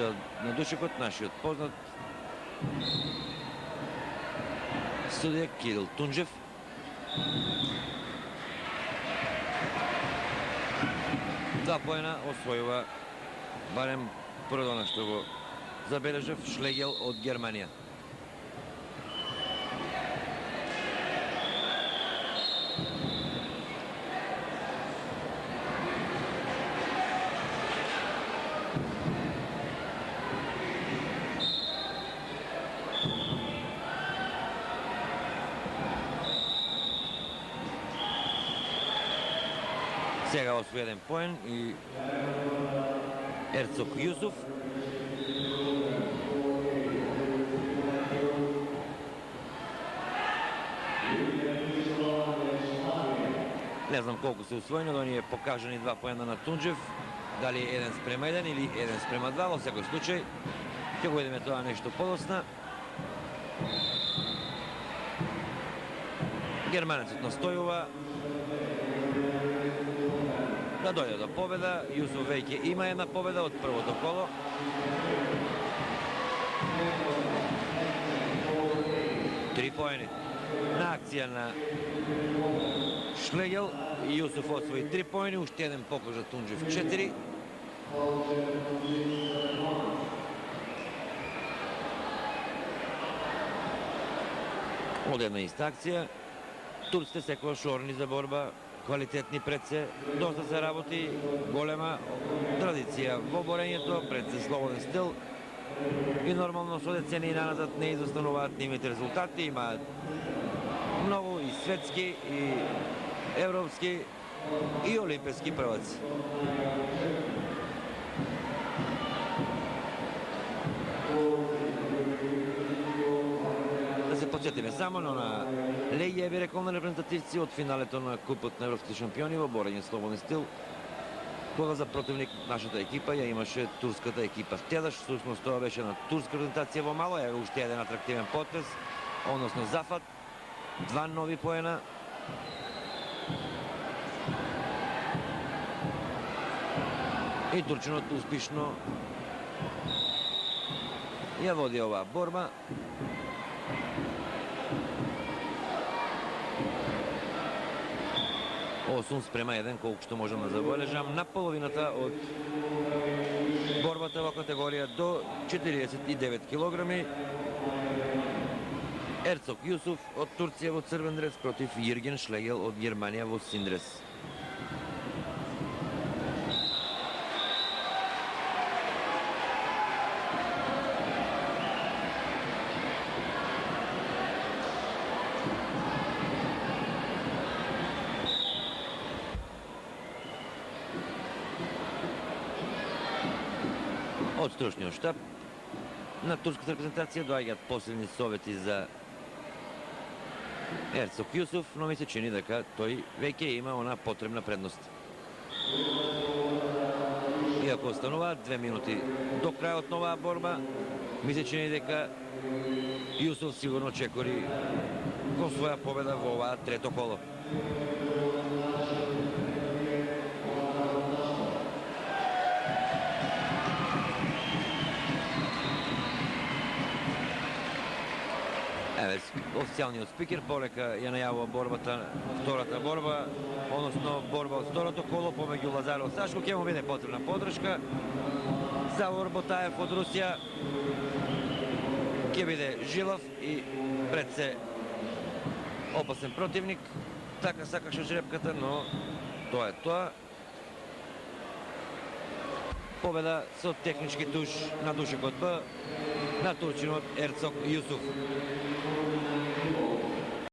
победа на душекот нашиот познат судија Кирил Тунџев. Два поена освојува барем прво на што го забележав Шлегел од Германија. Сега освои еден поен и Ерцог Јусуф. Не знам колку се усвоени, но ни е покажани два поена на Тунџев. Дали 1:1 или 1:2, во секој случај ќе го видиме тоа нешто подосна. Германецот настојува да дојде до победа. Јусуф веќе има една победа од првото коло. Три поени на акција на Шлегел. Јусуф освои 3 поени, уште еден покажа Тунџев 4. Од една иста акција. Турците секогаш орни за борба, квалитетни пред се, доста се работи, голема традиција во борењето, пред се слободен стил и нормално со децени наназад не изостануваат нивните резултати, имаат многу и светски, и европски, и олимписки прваци. Да се подсетиме само на легија реколни репрезентативци од финалето на Купот на европските шампиони во борење слободен стил, кога за противник нашата екипа ја имаше турската екипа. Тедаш всушност тоа беше на турска репрезентација во мало, е уште еден атрактивен потез, односно зафат, два нови поена. И турчинот успешно ја води оваа борба. Осум спрема 1, колку што можам да забележам, на половината од борбата во категорија до 49 килограми. Ерцог Јусуф од Турција во црвен дрес против Јирген Шлегел од Германија во син дрес. Од стручниот штаб на турската репрезентација доаѓаат последни совети за Ерцог Јусуф, но ми се чини дека тој веќе има она потребна предност. Иако остануваат 2 минути до крајот на оваа борба, ми се чини дека Јусуф сигурно чекори кон своја победа во оваа трето коло. Официјалниот спикер полека ја најавува борбата, втората борба, односно борба од второто коло помеѓу Лазаров Сашко. Ќе му биде потребна поддршка. Завор Ботаев од Русија ќе биде жилав и пред се опасен противник. Така сакаше жребката, но тоа е тоа. Победа со технички туш на душекот Б на турчинот Ерцог Јусуф.